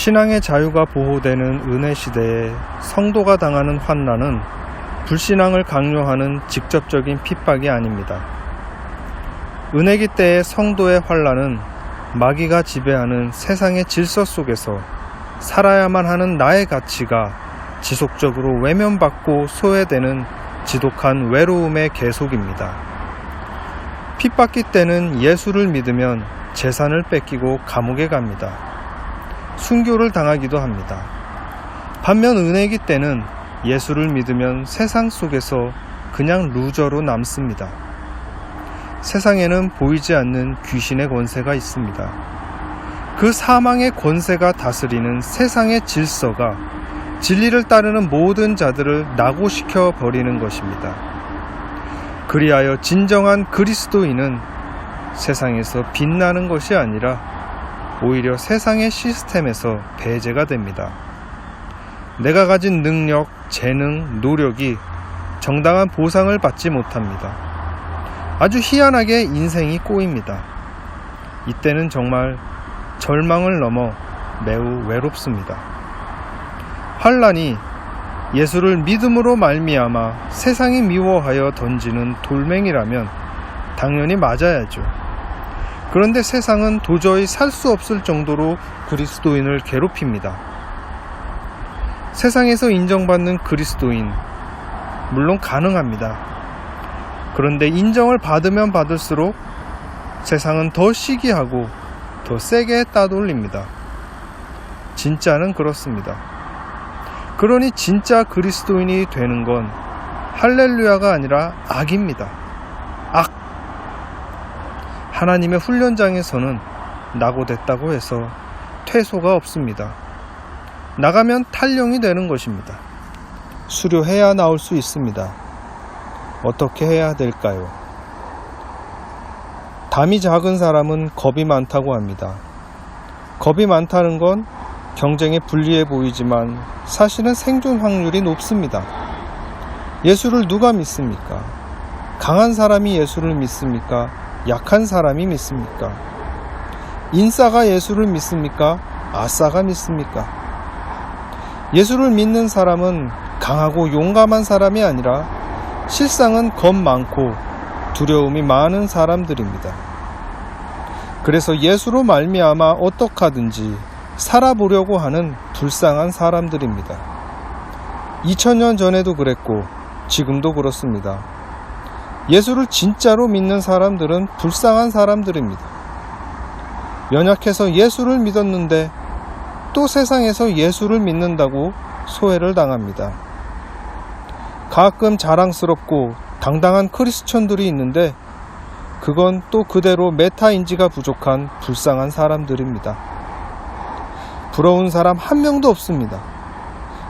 신앙의 자유가 보호되는 은혜 시대에 성도가 당하는 환난은 불신앙을 강요하는 직접적인 핍박이 아닙니다. 은혜기 때의 성도의 환난은 마귀가 지배하는 세상의 질서 속에서 살아야만 하는 나의 가치가 지속적으로 외면받고 소외되는 지독한 외로움의 계속입니다. 핍박기 때는 예수를 믿으면 재산을 뺏기고 감옥에 갑니다. 순교를 당하기도 합니다. 반면 은혜기 때는 예수를 믿으면 세상 속에서 그냥 루저로 남습니다. 세상에는 보이지 않는 귀신의 권세가 있습니다. 그 사망의 권세가 다스리는 세상의 질서가 진리를 따르는 모든 자들을 낙오시켜 버리는 것입니다. 그리하여 진정한 그리스도인은 세상에서 빛나는 것이 아니라 오히려 세상의 시스템에서 배제가 됩니다. 내가 가진 능력, 재능, 노력이 정당한 보상을 받지 못합니다. 아주 희한하게 인생이 꼬입니다. 이때는 정말 절망을 넘어 매우 외롭습니다. 환난이 예수를 믿음으로 말미암아 세상이 미워하여 던지는 돌멩이라면 당연히 맞아야죠. 그런데 세상은 도저히 살 수 없을 정도로 그리스도인을 괴롭힙니다. 세상에서 인정받는 그리스도인, 물론 가능합니다. 그런데 인정을 받으면 받을수록 세상은 더 시기하고 더 세게 따돌립니다. 진짜는 그렇습니다. 그러니 진짜 그리스도인이 되는 건 할렐루야가 아니라 악입니다. 악. 하나님의 훈련장에서는 낙오됐다고 해서 퇴소가 없습니다. 나가면 탈령이 되는 것입니다. 수료해야 나올 수 있습니다. 어떻게 해야 될까요? 담이 작은 사람은 겁이 많다고 합니다. 겁이 많다는 건 경쟁에 불리해 보이지만 사실은 생존 확률이 높습니다. 예수를 누가 믿습니까? 강한 사람이 예수를 믿습니까? 약한 사람이 믿습니까? 인싸가 예수를 믿습니까? 아싸가 믿습니까? 예수를 믿는 사람은 강하고 용감한 사람이 아니라 실상은 겁 많고 두려움이 많은 사람들입니다. 그래서 예수로 말미암아 어떡하든지 살아보려고 하는 불쌍한 사람들입니다. 2000년 전에도 그랬고 지금도 그렇습니다. 예수를 진짜로 믿는 사람들은 불쌍한 사람들입니다. 연약해서 예수를 믿었는데 또 세상에서 예수를 믿는다고 소외를 당합니다. 가끔 자랑스럽고 당당한 크리스천들이 있는데 그건 또 그대로 메타인지가 부족한 불쌍한 사람들입니다. 부러운 사람 한 명도 없습니다.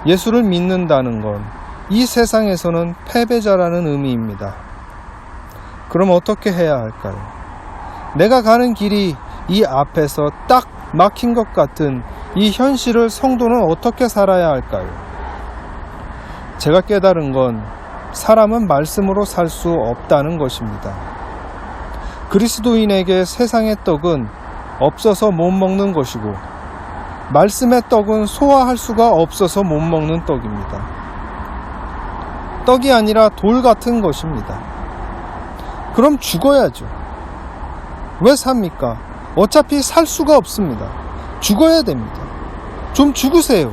예수를 믿는다는 건 이 세상에서는 패배자라는 의미입니다. 그럼 어떻게 해야 할까요? 내가 가는 길이 이 앞에서 딱 막힌 것 같은 이 현실을 성도는 어떻게 살아야 할까요? 제가 깨달은 건 사람은 말씀으로 살 수 없다는 것입니다. 그리스도인에게 세상의 떡은 없어서 못 먹는 것이고 말씀의 떡은 소화할 수가 없어서 못 먹는 떡입니다. 떡이 아니라 돌 같은 것입니다. 그럼 죽어야죠. 왜 삽니까? 어차피 살 수가 없습니다. 죽어야 됩니다. 좀 죽으세요.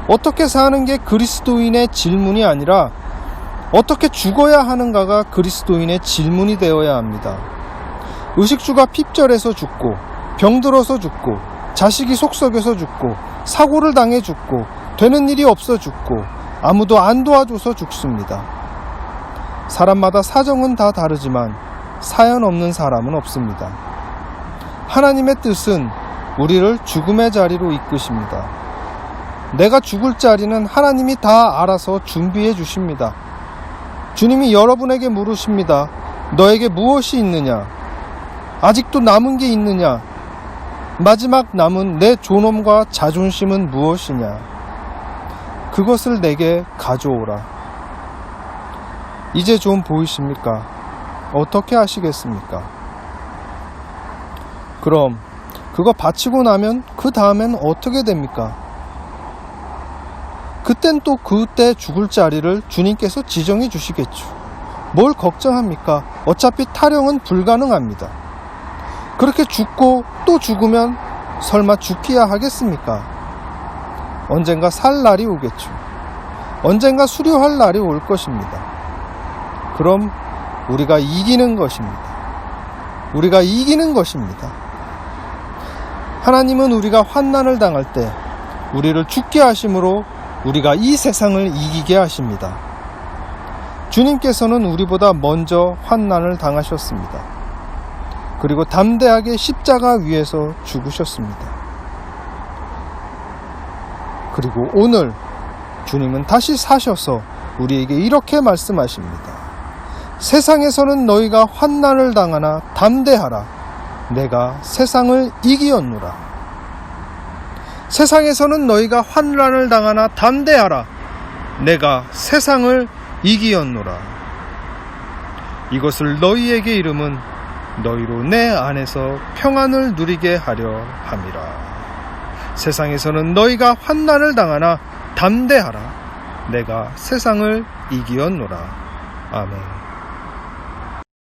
어떻게 사는 게 그리스도인의 질문이 아니라 어떻게 죽어야 하는가가 그리스도인의 질문이 되어야 합니다. 의식주가 핍절해서 죽고 병들어서 죽고 자식이 속썩여서 죽고 사고를 당해 죽고 되는 일이 없어 죽고 아무도 안 도와줘서 죽습니다. 사람마다 사정은 다 다르지만 사연 없는 사람은 없습니다. 하나님의 뜻은 우리를 죽음의 자리로 이끄십니다. 내가 죽을 자리는 하나님이 다 알아서 준비해 주십니다. 주님이 여러분에게 물으십니다. 너에게 무엇이 있느냐? 아직도 남은 게 있느냐? 마지막 남은 내 존엄과 자존심은 무엇이냐? 그것을 내게 가져오라. 이제 좀 보이십니까? 어떻게 하시겠습니까? 그럼 그거 바치고 나면 그 다음엔 어떻게 됩니까? 그땐 또 그때 죽을 자리를 주님께서 지정해 주시겠죠. 뭘 걱정합니까? 어차피 타령은 불가능합니다. 그렇게 죽고 또 죽으면 설마 죽기야 하겠습니까? 언젠가 살 날이 오겠죠. 언젠가 수료할 날이 올 것입니다. 그럼 우리가 이기는 것입니다. 우리가 이기는 것입니다. 하나님은 우리가 환난을 당할 때 우리를 죽게 하심으로 우리가 이 세상을 이기게 하십니다. 주님께서는 우리보다 먼저 환난을 당하셨습니다. 그리고 담대하게 십자가 위에서 죽으셨습니다. 그리고 오늘 주님은 다시 사셔서 우리에게 이렇게 말씀하십니다. 세상에서는 너희가 환난을 당하나 담대하라. 내가 세상을 이기었노라. 세상에서는 너희가 환난을 당하나 담대하라. 내가 세상을 이기었노라. 이것을 너희에게 이름은 너희로 내 안에서 평안을 누리게 하려 함이라. 세상에서는 너희가 환난을 당하나 담대하라. 내가 세상을 이기었노라. 아멘.